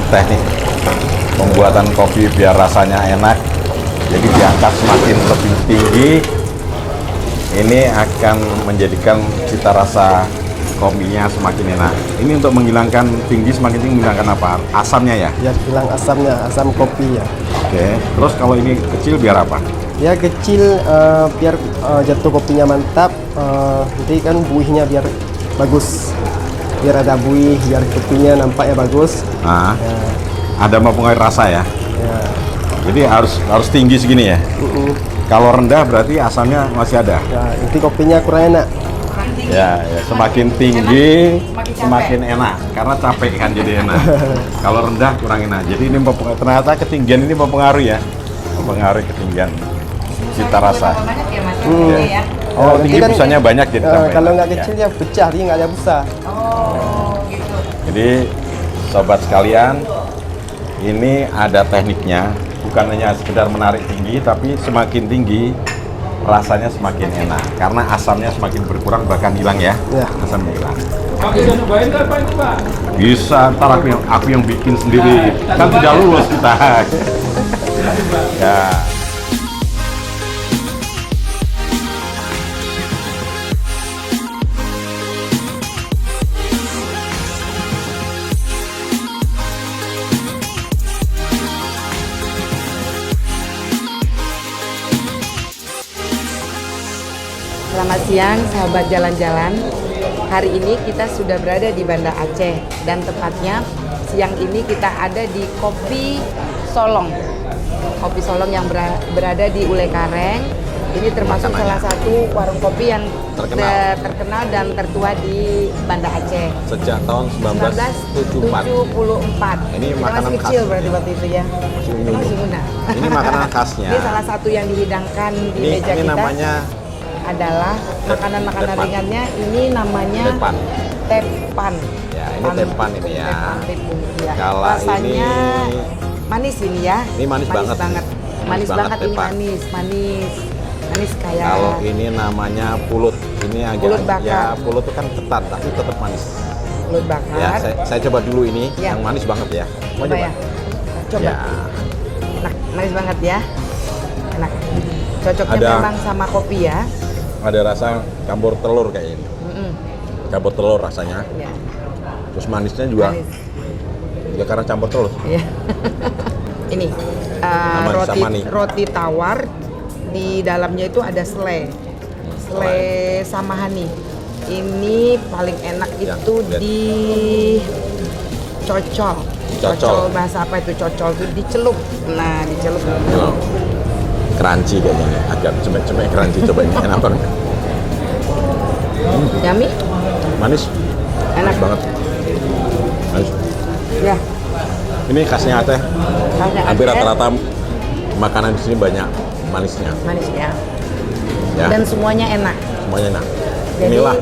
teknik pembuatan kopi biar rasanya enak. Jadi diangkat semakin lebih tinggi, ini akan menjadikan cita rasa kopinya semakin enak. Ini untuk menghilangkan tinggi, semakin tinggi menghilangkan apa? Asamnya ya? Ya, hilang asamnya, asam kopi ya. Oke. Terus kalau ini kecil biar apa? Ya kecil biar jatuh kopinya mantap. Nanti kan buihnya biar bagus. Biar ada buih, biar kopinya nampaknya bagus. Nah, Ya, ada mempengaruhi rasa ya. ya. Jadi harus tinggi segini ya. Kalau rendah berarti asamnya masih ada. Ya, nanti kopinya kurang enak. Ya, semakin tinggi semakin enak karena capek kan jadi enak. Kalau rendah kurang enak. Jadi ini ternyata ketinggian ini mempengaruhi ya. Mempengaruhi ketinggian cita rasa. Banyak ya Mas? Ya. Ya. Oh, Nanti tinggi kan, busanya banyak jadi tambah kalau enak. nggak kecil ya pecah, dia nggak ada busa. Oh, gitu. Jadi sobat sekalian, ini ada tekniknya, bukan hanya sekedar menarik tinggi, tapi semakin tinggi rasanya semakin enak karena asamnya semakin berkurang bahkan hilang ya. Ya. Asamnya hilang. Pak bisa nyobain nggak Pak itu Pak? Bisa, ntar aku yang bikin sendiri. Kan sudah lulus kita. Ya. Selamat siang sahabat jalan-jalan. Hari ini kita sudah berada di Banda Aceh dan tepatnya siang ini kita ada di Kopi Solong. Kopi Solong yang berada di Ule Kareng. Ini termasuk salah satu warung kopi yang terkenal dan tertua di Banda Aceh. Sejak tahun 1974. Ini Kita makanan masih khas. kecil berarti waktu itu ya. Masih muda. Ini makanan khasnya. Ini salah satu yang dihidangkan di meja Ini kita. namanya Adalah makanan-makanan tepan. ringannya. Ini namanya tepan. tepan. Ya, ini tepan ini ya. Tepan tepung, ya. Kalau Rasanya ini manis ini ya. Ini manis banget. Manis banget ini tepan. manis kayak. Kalau ini namanya pulut. Ini agak Pulut bakar. ya pulut itu kan ketat tapi tetap manis. Pulut bakar. Ya, saya coba dulu ini Ya. yang manis banget ya. Mau Coba ya. Coba. Ya. Enak, manis banget ya. Enak. Cocoknya Ada- memang sama kopi ya. Ada rasa campur telur kayak ini. Mm-mm. Campur telur rasanya. Ya. Terus manisnya juga Manis. ya karena campur telur. Iya. Ini Sama samani. roti tawar, di dalamnya itu ada selai sama honey. Ini paling enak Ya, itu lihat. di cocol. Cocol. Bahasa apa itu cocol itu dicelup. Nah, dicelup. Kalau crunchy kayaknya nih, agak cemek-cemek crunchy, coba ini enak banget. Yummy? Manis, Enak manis banget. Manis. Ya. Ini khasnya Aceh. Khasnya Hampir Aceh. rata-rata makanan di sini banyak manisnya. Manis ya. Ya, Dan semuanya enak. semuanya enak. Jadi Inilah.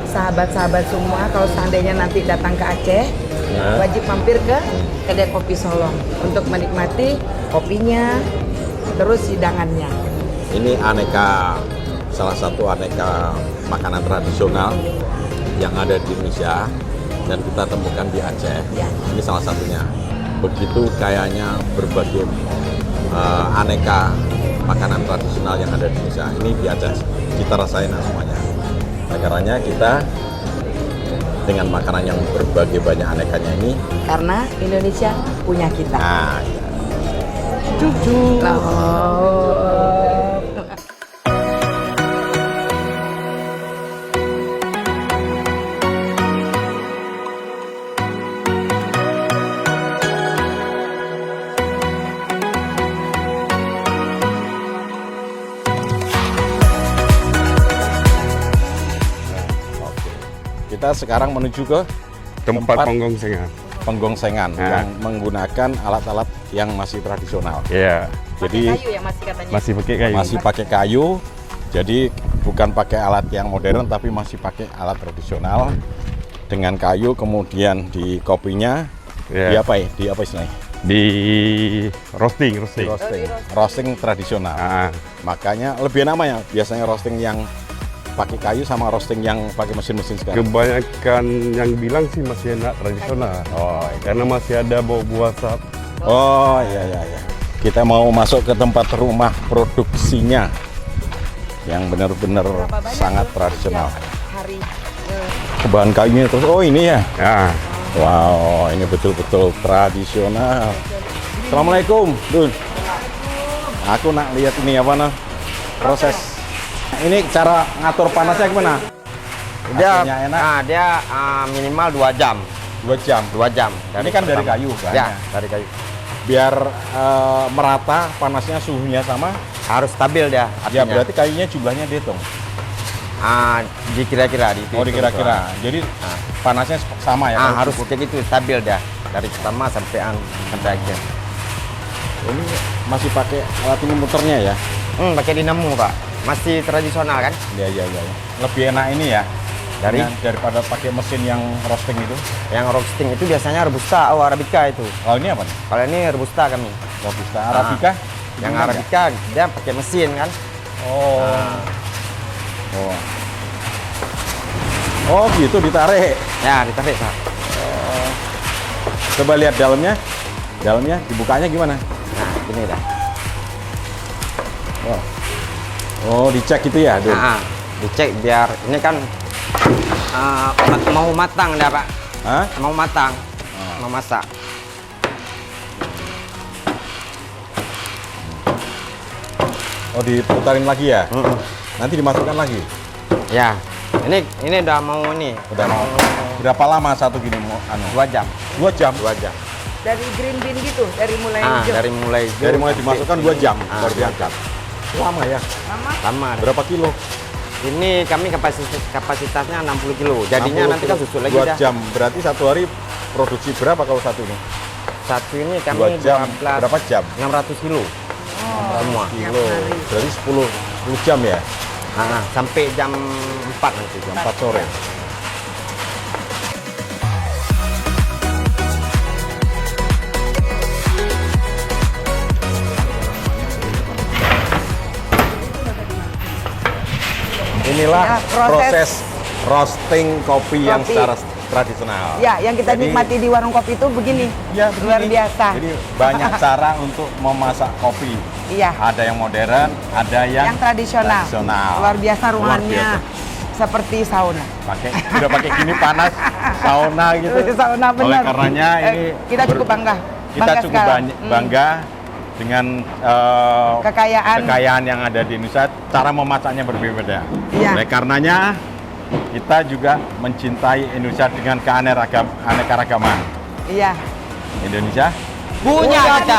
sahabat-sahabat semua kalau seandainya nanti datang ke Aceh, Ya. wajib mampir ke kedai kopi Solong untuk menikmati kopinya, terus hidangannya. Ini salah satu aneka makanan tradisional yang ada di Indonesia dan kita temukan di Aceh. Ya. Ini salah satunya. Begitu kayaknya berbagai aneka makanan tradisional yang ada di Indonesia. Ini di Aceh kita rasain semuanya. Nah, karenanya kita dengan makanan yang berbagai banyak anekanya ini, Karena Indonesia punya kita. nah, Loh. oke. Kita sekarang menuju ke Tempat penggongsengan. penggongsengan Ya. yang menggunakan alat-alat yang masih tradisional. Iya, Jadi Pakai kayu ya masih katanya. masih pakai kayu. masih pakai kayu, jadi bukan pakai alat yang modern tapi masih pakai alat tradisional dengan kayu. Kemudian di kopinya Iya. di apa istilahnya? Di roasting. Roasting tradisional. Ah, Makanya lebih namanya biasanya roasting yang pakai kayu sama roasting yang pakai mesin-mesin sekarang? Kebanyakan yang bilang sih masih enak tradisional. Oh, iya. Karena masih ada bau-bau asap. Oh, iya, iya, iya. Kita mau masuk ke tempat rumah produksinya yang benar-benar Berapa banyak sangat tuh tradisional. setiap hari Bahan kayunya terus, oh ini ya? Ya, Wow, ini betul-betul tradisional. Assalamualaikum, Dun. Aku nak lihat ini apa nah? Proses. Ini cara ngatur panasnya gimana? Dia Hasilnya enak. minimal 2 jam. 2 jam. 2 jam. Ini kan dari kayu kan? Ya, dari kayu. Biar merata panasnya, suhunya sama. Harus stabil dia. Ya Artinya. berarti kayunya jumlahnya dihitung. Dikira-kira di Oh dikira-kira. Jadi panasnya sama ya? harus kayak gitu, stabil dia. Dari pertama sampai akhir. Ini masih pakai alat ini muternya ya? Pakai dinamo, Pak. Masih tradisional kan? Iya, iya, iya. Lebih enak ini ya? Dari? Daripada pakai mesin yang roasting itu. Yang roasting itu biasanya Robusta, Arabica itu. Oh ini apa nih? Kalau ini Robusta kami. Robusta Arabica? Yang Gimana? Arabica dia pakai mesin kan? Oh. Oh. Oh gitu ditarik. Ya, ditarik, Pak. Coba lihat dalamnya. Dalamnya dibukanya gimana? Nah, gini dah. Wow. Oh dicek gitu ya, Dun? Dicek biar ini kan mau matang dah, Pak. Hah? Mau matang. Mau masak. Oh diputarin lagi ya? Nanti dimasukkan lagi? Ya. Ini udah mau ini. Udah mau. Berapa lama satu gini mau? 2 jam. 2 jam? 2 jam. dari green bean gitu, dari mulai hijau. Dari mulai Dimasukkan 2 jam baru dua diangkat. Lama ya? Mama, Lama. Berapa kilo? Ini kami kapasitasnya 60 kilo. Jadinya 60 nanti kan kilo. susul lagi 2 dah. jam. Berarti satu hari produksi berapa kalau satu ini? Satu ini kami 2 jam. 12, Berapa jam? 600 kilo. Semua. Kilo. Berarti 10 jam ya? Sampai jam 4 nanti. Jam 4 sore. Inilah Ya, proses roasting kopi yang kopi. secara tradisional. ya yang kita Jadi- nikmati di warung kopi itu begini, Ya, luar begini. biasa. Jadi banyak cara untuk memasak kopi. Iya. Ada yang modern, ada yang Tradisional. Luar biasa ruangannya, seperti sauna. Udah pakai gini panas, sauna gitu. Sauna benar. Oleh karenanya ini kita cukup bangga. Kita Bangga cukup sekali. bangga dengan Kekayaan. yang ada di Indonesia. Cara memasaknya berbeda. Iya. Oleh karenanya kita juga mencintai Indonesia dengan keanekaragaman. Iya. Indonesia Punya kita.